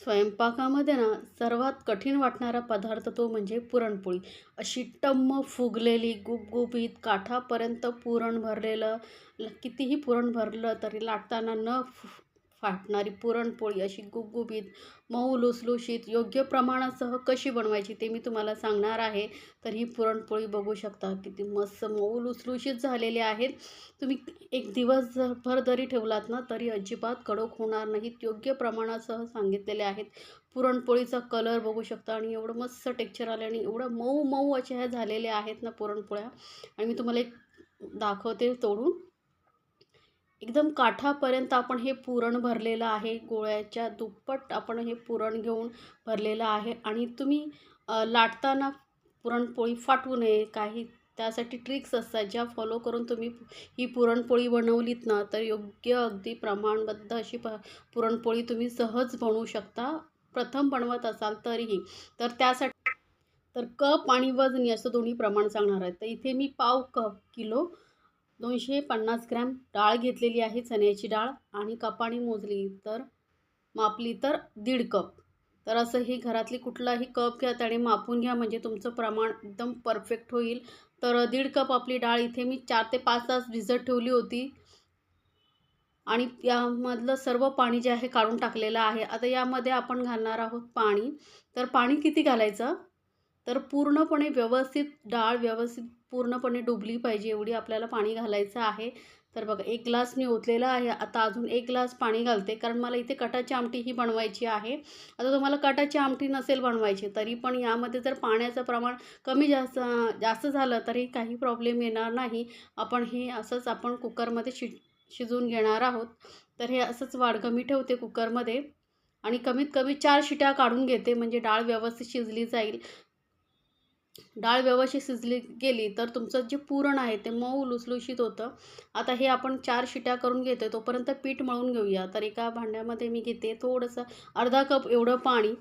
स्वयंपाकामध्ये ना सर्वात कठीण वाटणारा पदार्थ तो म्हणजे पुरणपोळी. अशी टम्म फुगलेली, गुबगुबीत, काठापर्यंत पुरण भरलेलं, कितीही पुरण भरलं तरी लाटताना न फाटणारी पुरणपोळी अशी गुबगुबीत, मऊ लुसलुशीत, योग्य प्रमाणासह कशी बनवायची ते मी तुम्हाला सांगणार आहे. तर ही पुरणपोळी बघू शकता किती मस्त मऊ लुसलुशीत झालेली आहेत. तुम्ही एक दिवसभर जरी ठेवलात ना तरी अजिबात कडक होणार नाहीत. योग्य प्रमाणासह सांगितलेले आहेत. पुरणपोळीचा कलर बघू शकता आणि एवढं मस्त टेक्स्चर आलं आणि एवढं मऊ मऊ अशा ह्या झालेल्या आहेत ना पुरणपोळ्या. आणि मी तुम्हाला एक दाखवते तोडून. एकदम काठापर्यंत आपण हे पुरण भरलेलं आहे. गोळ्याच्या दुप्पट आपण हे पुरण घेऊन भरलेलं आहे. आणि तुम्ही लाटताना पुरणपोळी फाटू नये काही त्यासाठी ट्रिक्स असतात ज्या फॉलो करून तुम्ही ही पुरणपोळी बनवलीत ना तर योग्य अगदी प्रमाणबद्ध अशी पुरणपोळी तुम्ही सहज बनवू शकता प्रथम बनवत असाल तरीही. तर त्यासाठी तर कप आणि वजनी असं दोन्ही प्रमाण सांगणार आहे. तर इथे मी पाव किलो 250 ग्रॅम डाळ घेतलेली आहे, चण्याची डाळ. आणि कपाने मोजली तर मापली तर 1.5 कप. तर असं ही घरातली कुठलाही कप घ्या त्याने मापून घ्या म्हणजे तुमचं प्रमाण एकदम परफेक्ट होईल. तर 1.5 कप आपली डाळ इथे मी 4 ते 5 तास भिजत ठेवली होती. आणि यामधलं सर्व पाणी जे आहे काढून टाकलेलं आहे. आता यामध्ये आपण घालणार आहोत पाणी. तर पाणी किती घालायचं? तर पूर्णपणे व्यवस्थित डाळ व्यवस्थित पूर्णपणे डुबली पाहिजे एवढी आपल्याला पाणी घालायचं आहे. तर बघा 1 ग्लास मी ओतलेला आहे. आता अजून 1 ग्लास पाणी घालते कारण मला इथे कटाची आमटी ही बनवायची आहे. आता तुम्हाला कटाची आमटी नसेल बनवायची तरी पण यामध्ये जर पाण्याचं प्रमाण कमी जास्त जास्त झालं तरी काही प्रॉब्लेम येणार नाही. आपण हे असंच आपण कुकरमध्ये शिजवून घेणार आहोत. तर हे असंच वाडगं मी ठेवते कुकरमध्ये आणि कमीत कमी 4 शिट्या काढून घेते म्हणजे डाळ व्यवस्थित शिजली जाईल. डाळ व्यवस्थित शिजली गेली तर तुमचं जे पुरण आहे ते मऊ लुसलुशीत होतं. आता हे आपण 4 शिट्या करून घेतो तोपर्यंत पीठ मळून घेऊया. तर एका भांड्यामध्ये मी घेते थोडंसं अर्धा कप एवढं पाणी.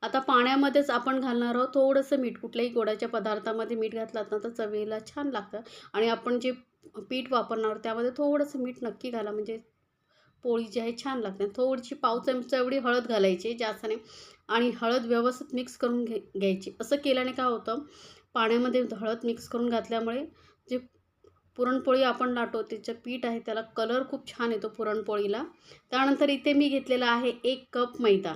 आता पाण्यामध्येच आपण घालणार आहोत थोडंसं मीठ. कुठल्याही गोडाच्या पदार्थामध्ये मीठ घातलात ना तर चवीला छान लागतं. आणि आपण जे पीठ वापरणार आहोत त्यामध्ये थोडंसं मीठ नक्की घाला म्हणजे पोळी जी आहे छान लागते. थोडीशी पाव चमचा एवढी हळद घालायची जास्त नाही. आणि हळद व्यवस्थित मिक्स करून घ्यायची. असं केल्याने काय होतं पाण्यामध्ये हळद मिक्स करून घातल्यामुळे जे पुरणपोळी आपण लाटतो त्याचं पीठ आहे त्याला कलर खूप छान येतो पुरणपोळीला. त्यानंतर इथे मी घेतलेला आहे 1 कप मैदा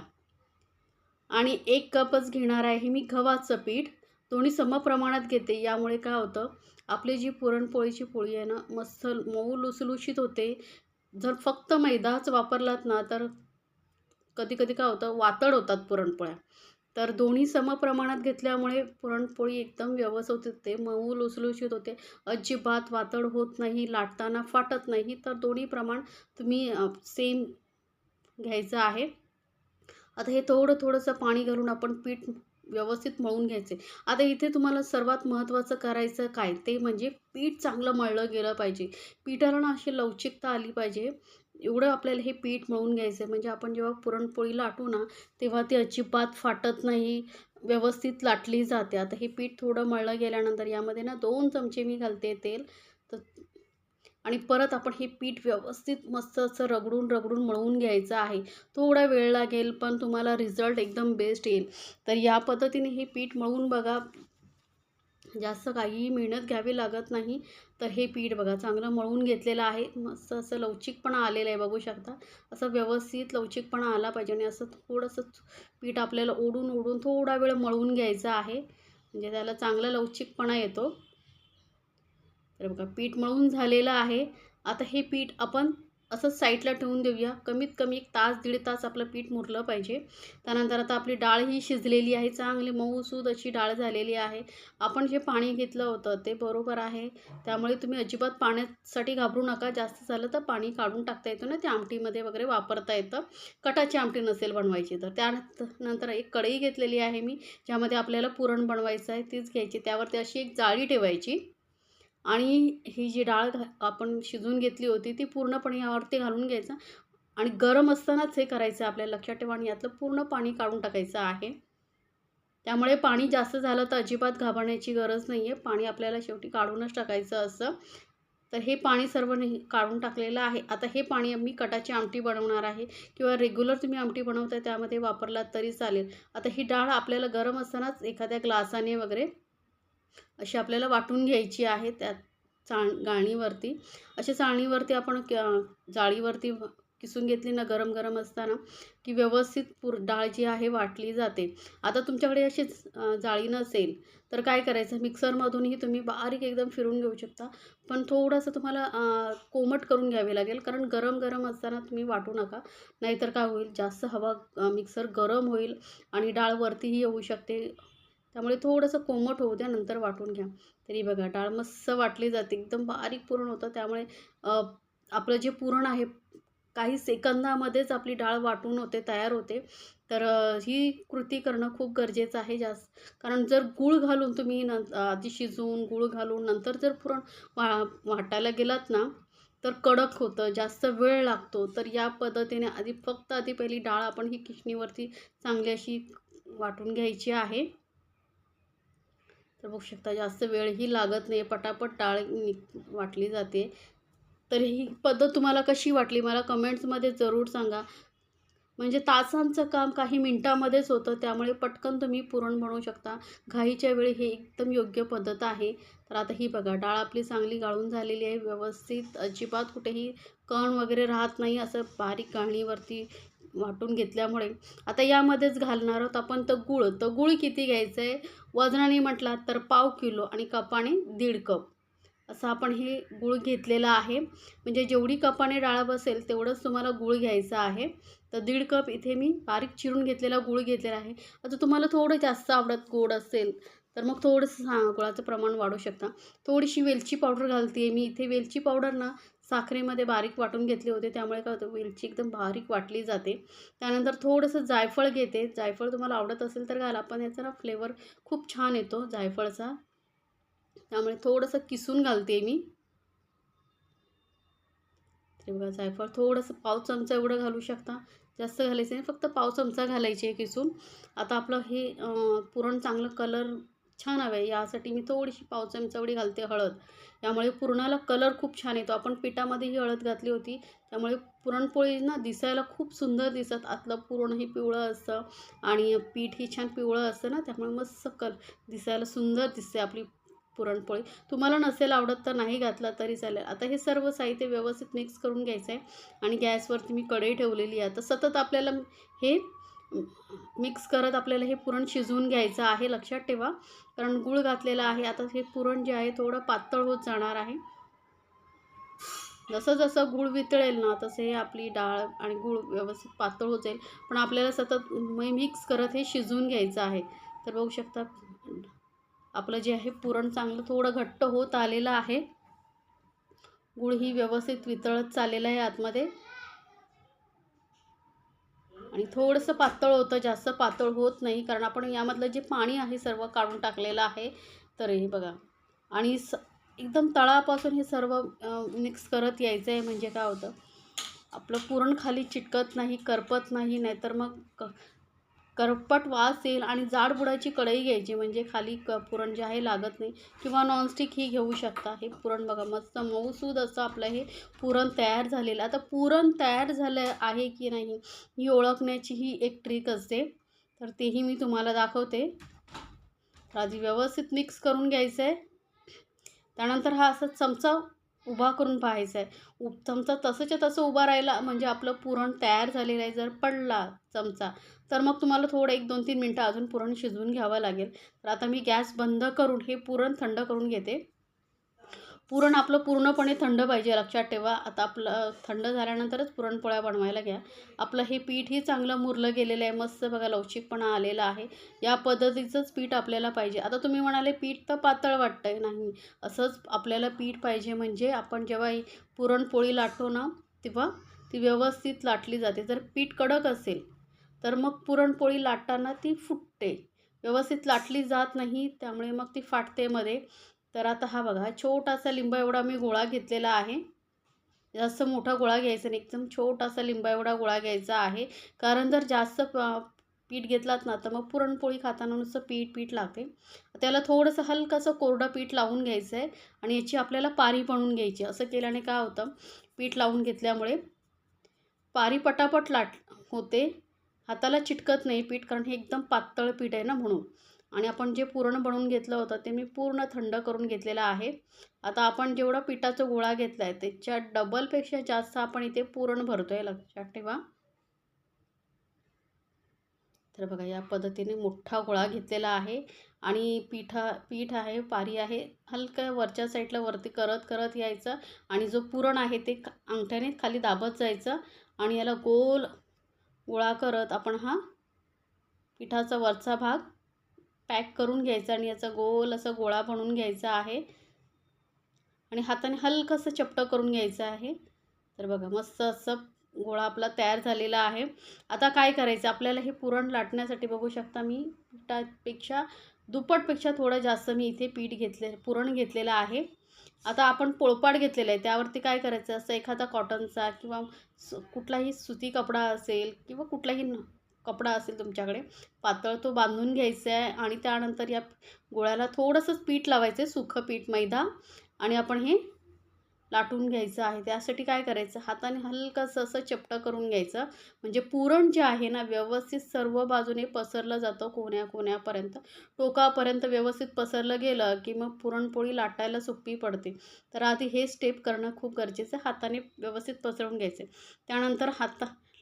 आणि 1 कपच घेणार आहे मी गव्हाचं पीठ. दोन्ही समप्रमाणात घेते. यामुळे काय होतं आपली जी पुरणपोळीची पोळी आहे ना मस्त मऊ लुसलुशीत होते. जर फक्त मैदाच वापरलात ना तर कधी-कधी काय होतं वातड होतात पुरणपोळ्या. तर दोन्ही समप्रमाणात घेतल्यामुळे पुरणपोळी एकदम व्यवस्थित होते, मऊ लुसलुशीत होते. अजिबात वातड होत नाही, लाटताना फाटत नाही. तर दोन्ही प्रमाण तुम्ही सेम घ्यायचं आहे. आता हे थोडंसं पाणी घालून आपण पीठ व्यवस्थित मळून घ्यायचे. आता इथे तुम्हाला सर्वात महत्त्वाचं करायचं काय ते म्हणजे पीठ चांगलं मळलं गेलं पाहिजे. पिठाला ना अशी लवचिकता आली पाहिजे. एवढं आपल्याला हे पीठ मळून घ्यायचं आहे म्हणजे आपण जेव्हा पुरणपोळी लाटू ना तेव्हा ती अजिबात फाटत नाही, व्यवस्थित लाटली जाते. आता हे पीठ थोडं मळलं गेल्यानंतर यामध्ये ना 2 चमचे मी घालते तेल. तर आणि परत आपण हे पीठ व्यवस्थित मस्त असं रगडून मळून घ्यायचं आहे. थोडा वेळ लागेल पण तुम्हाला रिझल्ट एकदम बेस्ट येईल. तर या पद्धतीने हे पीठ मळून बघा. जास्त काहीही मेहनत घ्यावी लागत नाही. तर हे पीठ बघा चांगलं मळून घेतलेलं आहे. मस्त असं लवचिकपणा आलेला आहे बघू शकता. असं व्यवस्थित लवचिकपणा आला पाहिजे आणि असं थोडंसं पीठ आपल्याला ओढून थोडा वेळ मळून घ्यायचं आहे. म्हणजे त्याला चांगला लवचिकपणा येतो. तर बघा पीठ मळून झालेलं आहे. आता हे पीठ आपण असंच साईडला ठेवून देऊया. कमीत कमी 1 तास 1.5 तास आपलं पीठ मुरलं पाहिजे. त्यानंतर आता आपली डाळ ही शिजलेली आहे. चांगली मऊसूद अशी डाळ झालेली आहे. आपण जे पाणी घेतलं होतं ते बरोबर आहे. त्यामुळे तुम्ही अजिबात पाण्यासाठी घाबरू नका. जास्त झालं तर पाणी काढून टाकता येतं ना ते आमटीमध्ये वगैरे वापरता येतं. कटाची आमटी नसेल बनवायची तर. त्यानंतर एक कढई घेतलेली आहे मी ज्यामध्ये आपल्याला पुरण बनवायचं आहे तीच घ्यायची. त्यावरती अशी एक जाळी ठेवायची. आणि ही जी डाळ आपण शिजवून घेतली होती ती पूर्णपणे यावरती घालून घ्यायचं आणि गरम असतानाच हे करायचं आहे आपल्याला लक्षात ठेवा. आणि यातलं पूर्ण पाणी काढून टाकायचं आहे. त्यामुळे पाणी जास्त झालं तर अजिबात घाबरण्याची गरज नाही आहे. पाणी आपल्याला शेवटी काढूनच टाकायचं असं. तर हे पाणी सर्व काढून टाकलेलं आहे. आता हे पाणी मी कटाची आमटी बनवणार आहे किंवा रेग्युलर तुम्ही आमटी बनवताय त्यामध्ये वापरलात तरी चालेल. आता ही डाळ आपल्याला गरम असतानाच एखाद्या ग्लासाने वगैरे अशी आपल्याला वाटून घ्यायची आहे. त्यात गाळणीवरती अशी चाळणीवरती आपण जाळीवरती किसून घेतली ना गरम गरम असताना, की व्यवस्थित डाळ जी आहे वाटली जाते. आता तुमच्याकडे अशी जाळी नसेल तर काय करायचं, मिक्सरमधूनही तुम्ही बारीक एकदम फिरून घेऊ शकता. पण थोडंसं तुम्हाला कोमट करून घ्यावे लागेल, कारण गरम गरम असताना तुम्ही वाटू नका. नाहीतर काय होईल, जास्त हवा मिक्सर गरम होईल आणि डाळ वरतीही येऊ शकते. त्यामुळे थोडंसं कोमट होऊ द्या, नंतर वाटून घ्या. तरी बघा डाळ मस्त वाटली जाते, एकदम बारीक पुरण होतं. त्यामुळे आपलं जे पुरण आहे काही सेकंदामध्येच आपली डाळ वाटून होते, तयार होते. तर ही कृती करणं खूप गरजेचं आहे कारण जर गूळ घालून तुम्ही आधी शिजवून गूळ घालून नंतर जर पुरण वाटायला गेलात ना, तर कडक होतं, जास्त वेळ लागतो. तर या पद्धतीने आधी पहिली डाळ आपण ही किसणीवरती चांगली अशी वाटून घ्यायची आहे. तर बघू शकता जास्त वेळही लागत नाही, पटापट डाळ वाटली जाते. तर ही पद्धत तुम्हाला कशी वाटली मला कमेंट्समध्ये जरूर सांगा. म्हणजे तासांचं काम काही मिनिटामध्येच होतं, त्यामुळे पटकन तुम्ही पुरण बनवू शकता. घाईच्या वेळी हे एकदम योग्य पद्धत आहे. तर आता ही बघा डाळ आपली चांगली गाळून झालेली आहे व्यवस्थित, अजिबात कुठेही कण वगैरे राहत नाही, असं बारीक गाळणीवरती वाटून घेतल्यामुळे. आता यामध्येच घालणार आहोत आपण तर गूळ. तर गूळ किती घ्यायचं आहे, वजनाने म्हटलात तर पाव किलो आणि कपाने 1.5 कप असं आपण हे गूळ घेतलेला आहे. म्हणजे जेवढी कपाने डाळ बसेल तेवढंच तुम्हाला गूळ घ्यायचं आहे. तर 1.5 कप इथे मी बारीक चिरून घेतलेला गूळ घेतलेला आहे. आता तुम्हाला थोडं जास्त आवडत गोड असेल तर मग थोडंसं गुळाचं प्रमाण वाढवू शकता. थोडीशी वेलची पावडर घालते मी इथे. वेलची पावडर ना साखरेमध्ये बारीक वाटून घेतले होते, त्यामुळे काय होतं वेलची एकदम बारीक वाटली जाते. त्यानंतर थोडंसं जायफळ घेते. जायफळ तुम्हाला आवडत असेल तर घाला, पण याचा ना फ्लेवर खूप छान येतो जायफळचा. त्यामुळे थोडंसं किसून घालते मी. ते बघा जायफळ थोडंसं पाव चमचा एवढं घालू शकता, जास्त घालायचं नाही, फक्त पाव चमचा घालायची आहे किसून. आता आपलं हे पुरण चांगलं कलर छान हवं आहे यासाठी मी थोडीशी पाव चमचा एवढी घालते हळद. यामुळे पुरणाला कलर खूप छान येतो. आपण पिठामध्येही हळद घातली होती, त्यामुळे पुरणपोळी ना दिसायला खूप सुंदर दिसत. आतलं पुरणही पिवळं असतं आणि पीठही छान पिवळं असतं ना, त्यामुळे मस्त दिसायला सुंदर दिसते आपली पुरणपोळी. तुम्हाला नसेल आवडत तर नाही घातला तरी चालेल. आता हे सर्व साहित्य व्यवस्थित मिक्स करून घ्यायचं आहे आणि गॅसवरती मी कढई ठेवलेली आहे. तर सतत आपल्याला हे मिक्स करत आपल्याला हे पुरण शिजवून घ्यायचं आहे, लक्षात ठेवा. कारण गूळ घातलेला आहे. आता हे पुरण जे आहे थोडं पातळ होत जाणार आहे. जसं जसं गूळ वितळेल ना तसे हे आपली डाळ आणि गूळ व्यवस्थित पातळ होत जाईल. पण आपल्याला सतत मिक्स करत हे शिजवून घ्यायचं आहे. तर बघू शकता आपलं जे आहे पुरण चांगलं थोडं घट्ट होत आलेलं आहे. गूळही व्यवस्थित वितळत चाललेलं आहे आतमध्ये आणि थोडंसं पातळ होतं, जास्त पातळ होत नाही, कारण आपण यामधलं जे पाणी आहे सर्व काढून टाकलेलं आहे. तर हे बघा आणि एकदम तळापासून हे सर्व मिक्स करत यायचं आहे. म्हणजे काय होतं आपलं पुरण खाली चिटकत नाही, करपत नाही, नाहीतर मग करपट वास येईल. आणि जाड बुडाची कढई घ्यायची म्हणजे खाली पुरण जे आहे लागत नाही, किंवा नॉनस्टिक ही घेऊ शकता. हे पुरण बघा मस्त मऊसूद असं आपलं हे पुरण तयार झालेलं. आता पुरण तयार झालं आहे की नाही ही ओळखण्याची ही एक ट्रिक असते, तर तेही मी तुम्हाला दाखवते. आधी व्यवस्थित मिक्स करून घ्यायचं आहे. त्यानंतर हा असा चमचा उभा करून पाहायचा आहे. चमचा तसंच्या तसं उभा राहिला म्हणजे आपलं पुरण तयार झालेलं आहे. जर पडला चमचा तर मग तुम्हाला थोडं 1-2-3 मिनटं अजून पुरण शिजवून घ्यावं लागेल. तर आता मी गॅस बंद करून हे पुरण थंड करून घेते. पुरण आपलं पूर्णपणे थंड पाहिजे, लक्षात ठेवा. आता आपलं थंड झाल्यानंतरच पुरणपोळ्या बनवायला घ्या. आपलं हे पीठही चांगलं मुरलं गेलेलं आहे, मस्त बघा लवचिकपणा आलेला आहे. या पद्धतीचंच पीठ आपल्याला पाहिजे. आता तुम्ही म्हणाले पीठ तर पातळ वाटतंय, नाही, असंच आपल्याला पीठ पाहिजे. म्हणजे आपण जेव्हा ही पुरणपोळी लाटतो ना तेव्हा ती व्यवस्थित लाटली जाते. जर पीठ कडक असेल तर मग पुरणपोळी लाटताना ती फुटते, व्यवस्थित लाटली जात नाही, त्यामुळे मग ती फाटते मध्ये. तर आता हा बघा छोटासा लिंबा एवढा मी गोळा घेतलेला आहे. जास्त मोठा गोळा घ्यायचा नाही, एकदम छोटासा लिंबा एवढा गोळा घ्यायचा आहे. कारण जर जास्त पीठ घेतलात ना तर मग पुरणपोळी खाताना नुसतं पीठ पीठ लागते. त्याला थोडंसं हलकंसं कोरडं पीठ लावून घ्यायचं आहे आणि याची आपल्याला पारी बनवून घ्यायची. असं केल्याने काय होतं, पीठ लावून घेतल्यामुळे पारी पटापट होते. हाताला चिटकत नाही पीठ, कारण हे एकदम पातळ पीठ आहे ना म्हणून. आणि आपण जे पुरण बनवून घेतलं होतं ते मी पूर्ण थंड करून घेतलेलं आहे. आता आपण जेवढा पिठाचा गोळा घेतला आहे त्याच्या डबलपेक्षा जास्त आपण इथे पुरण भरतो आहे, लक्षात ठेवा. तर बघा या पद्धतीने मोठा गोळा घेतलेला आहे आणि पीठ आहे, पारी आहे, हलकं वरच्या साईडला वरती करत करत यायचं आणि जो पुरण आहे ते अंगठ्याने खाली दाबत जायचं आणि याला गोल गोळा करत आपण हा पिठाचा वरचा भाग पॅक करून घ्यायचा आणि याचा गोल असा गोळा बनवून घ्यायचा आहे आणि हाताने हलकंसं चपटं करून घ्यायचं आहे. तर बघा मस्त असं गोळा आपला तयार झालेला आहे. आता काय करायचं आपल्याला, हे पुरण लाटण्यासाठी बघू शकता मी पिठापेक्षा दुप्पटपेक्षा थोडं जास्त मी इथे पुरण घेतलेलं आहे. आता आपण पोळपाट घेतलेला आहे त्यावरती काय करायचं, असं एखादा कॉटनचा किंवा कुठलाही सुती कपडा असेल किंवा कुठलाही कपडा असेल तुमच्याकडे पातळ, तो बांधून घ्यायचा आहे आणि त्यानंतर या गोळ्याला थोडंसंच पीठ लावायचं आहे, सुकं पीठ मैदा, आणि आपण हे लाटून घ्यायचं आहे. त्यासाठी काय करायचं, हाताने हलकंसं असं चपटं करून घ्यायचं, म्हणजे पुरण जे आहे ना व्यवस्थित सर्व बाजूने पसरलं जातं, कोण्याकोण्यापर्यंत टोकापर्यंत व्यवस्थित पसरलं गेलं की मग पुरणपोळी लाटायला सोपी पडते. तर आधी हे स्टेप करणं खूप गरजेचं आहे. हाताने व्यवस्थित पसरवून घ्यायचे, त्यानंतर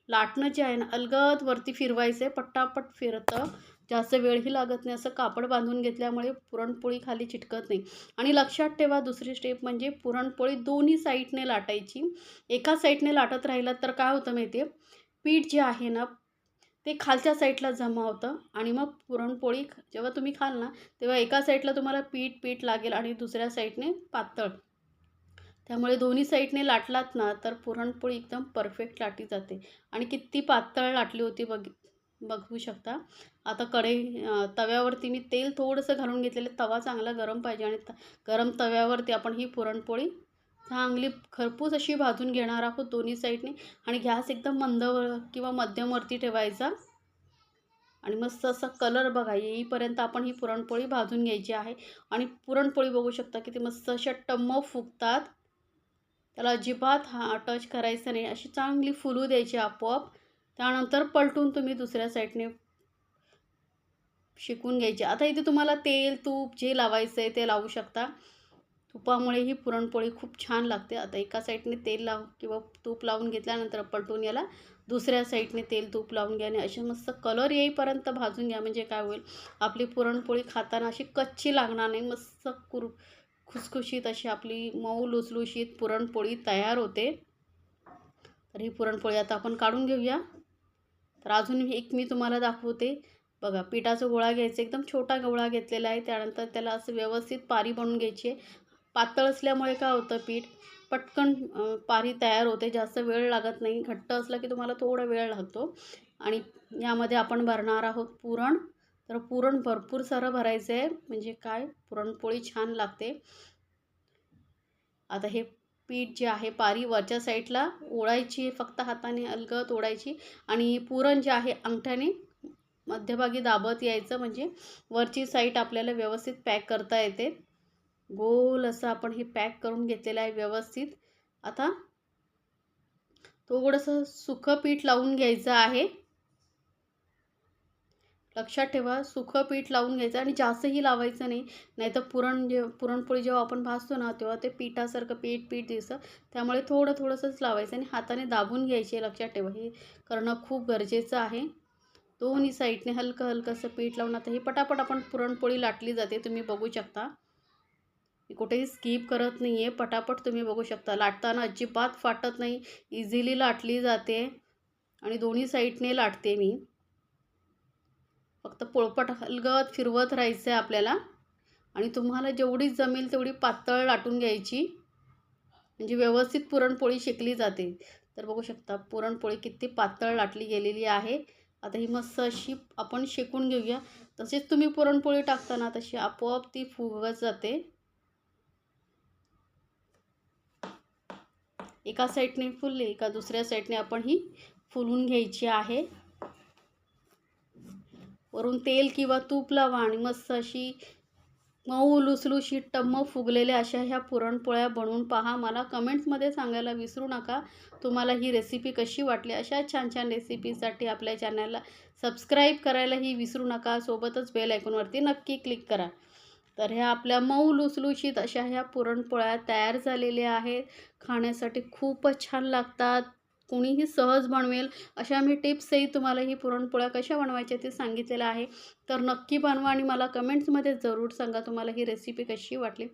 लाटणं जे आहे ना अलगद वरती फिरवायचं आहे, पटापट फिरतं, जास्त वेळही लागत नाही. असं कापड बांधून घेतल्यामुळे पुरणपोळी खाली चिटकत नाही. आणि लक्षात ठेवा दुसरी स्टेप म्हणजे पुरणपोळी दोन्ही साईडने लाटायची. एका साईडने लाटत राहिलं तर काय होतं माहिती आहे, पीठ जे आहे ना ते खालच्या साईडला जमा होतं आणि मग पुरणपोळी जेव्हा तुम्ही खाल ना तेव्हा एका साईडला तुम्हाला पीठ पीठ लागेल आणि दुसऱ्या साईडने पातळ. त्यामुळे दोन्ही साईडने लाटलात ना तर पुरणपोळी एकदम परफेक्ट लाटली जाते. आणि किती पातळ लाटली होती बघू शकता. आता तव्यावरती मी तेल थोडंसं घालून घेतलेलं, तवा चांगला गरम पाहिजे आणि गरम तव्यावरती आपण ही पुरणपोळी चांगली खरपूस अशी भाजून घेणार आहोत दोन्ही साईडने. आणि गॅस एकदम मंद किंवा मध्यमवरती ठेवायचा आणि मस्त असा कलर बघा येईपर्यंत आपण ही पुरणपोळी भाजून घ्यायची आहे. आणि पुरणपोळी बघू शकता किती मस्त अशा टम्म फुगतात, त्याला अजिबात टच करायचं नाही, अशी चांगली फुलू द्यायची आपोआप. त्यानंतर पलटून तुम्ही दुसऱ्या साईडने शेकून घ्यायची. आता इथे तुम्हाला तेल तूप जे लावायचं आहे ते लावू शकता. तुपामुळे ही पुरणपोळी खूप छान लागते. आता एका साईडने तेल किंवा तूप लावून घेतल्यानंतर पलटून याला दुसऱ्या साईडने तेल तूप लावून घ्या आणि असे मस्त कलर येईपर्यंत भाजून घ्या. म्हणजे काय होईल, आपली पुरणपोळी खाताना अशी कच्ची लागणार नाही, मस्त खुसखुशीत अशी आपली मऊ लुसलुशीत पुरणपोळी तयार होते. तर ही पुरणपोळी आता आपण काढून घेऊया. तर अजून एक मी तुम्हाला दाखवते. बघा पिठाचा गोळा घ्यायचा, एकदम छोटा गोळा घेतलेला आहे. त्यानंतर त्याला असं व्यवस्थित पारी बनवून घ्यायची आहे. पातळ असल्यामुळे काय होतं, पीठ पटकन पारी तयार होते, जास्त वेळ लागत नाही. घट्ट असलं की तुम्हाला थोडा वेळ लागतो. आणि यामध्ये आपण भरणार आहोत पुरण. तर पुरण भरपूर सारं भरायचं आहे, म्हणजे काय पुरणपोळी छान लागते. आता हे पीठ जे आहे पारी वरच्या साईडला ओढायची, फक्त हाताने अलगद ओढायची आणि पुरण जे आहे अंगठ्याने मध्यभागी दाबत यायचं, म्हणजे वरची साईड आपल्याला व्यवस्थित पॅक करता येते. गोल असं आपण हे पॅक करून घेतलेलं आहे व्यवस्थित. आता थोडंसं सुकं पीठ लावून घ्यायचं आहे. लक्षात ठेवा सुकं पीठ लावून घ्यायचं आणि जास्तही लावायचं नाही, नाहीतर पुरणपोळी जेव्हा आपण भाजतो ना तेव्हा ते पिठासारखं पीठ पीठ दिसतं. त्यामुळे थोडंसंच लावायचं आणि हाताने दाबून घ्यायचे. लक्षात ठेवा हे करणं खूप गरजेचं आहे. दोन्ही साईडने हलकं पीठ लावून आता ही पटापट आपण पुरणपोळी लाटली जाते. तुम्ही बघू शकता मी कुठेही स्किप करत नाही आहे, पटापट तुम्ही बघू शकता. लाटताना अजिबात फाटत नाही, इझिली लाटली जाते आणि दोन्ही साईडने लाटते मी. फक्त पोळपाट हलगत फिरवत राहायचं आहे आपल्याला आणि तुम्हाला जेवढी जमेल तेवढी पातळ लाटून घ्यायची, म्हणजे व्यवस्थित पुरणपोळी शेकली जाते. तर बघू शकता पुरणपोळी किती पातळ लाटली गेलेली आहे. आता ही मस्त अशी आपण शेकून घेऊया. तसेच तुम्ही पुरणपोळी टाकताना तशी आपोआप ती फुगत जाते. एका साईडने फुलली का दुसऱ्या साईडने आपण ही फुलून घ्यायची आहे. वरून तेल किंवा तूप लावा आणि मस्त अशी मऊ लुसलुशीत टम्म फुगलेल्या अशा ह्या पुरणपोळ्या बनवून पहा. मला कमेंट्समध्ये सांगायला विसरू नका तुम्हाला ही रेसिपी कशी वाटली. अशा छान छान रेसिपीसाठी आपल्या चॅनलला सबस्क्राईब करायलाही विसरू नका. सोबतच बेल आयकॉनवरती नक्की क्लिक करा. तर ह्या आपल्या मऊ लुसलुशीत अशा ह्या पुरणपोळ्या तयार झालेल्या आहेत. खाण्यासाठी खूपच छान लागतात. कोणीही सहज बनवेल अशा मी टिप्सही तुम्हाला ही पुरणपोळ्या कशा बनवायच्या ते सांगितलेलं आहे. तर नक्की बनवा आणि मला कमेंट्समध्ये जरूर सांगा तुम्हाला ही रेसिपी कशी वाटली.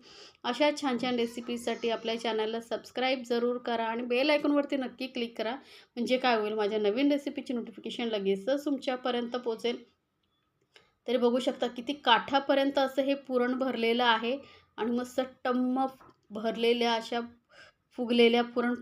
अशा छान छान रेसिपीजसाठी आपल्या चॅनलला सबस्क्राईब जरूर करा आणि बेल आयकॉनवरती नक्की क्लिक करा. म्हणजे काय होईल, माझ्या नवीन रेसिपीची नोटिफिकेशन लगेचच तुमच्यापर्यंत पोहोचेल. तरी बघू शकता किती काठापर्यंत असं हे पुरण भरलेलं आहे आणि मस्त टम्म भरलेल्या अशा फुगलेल्या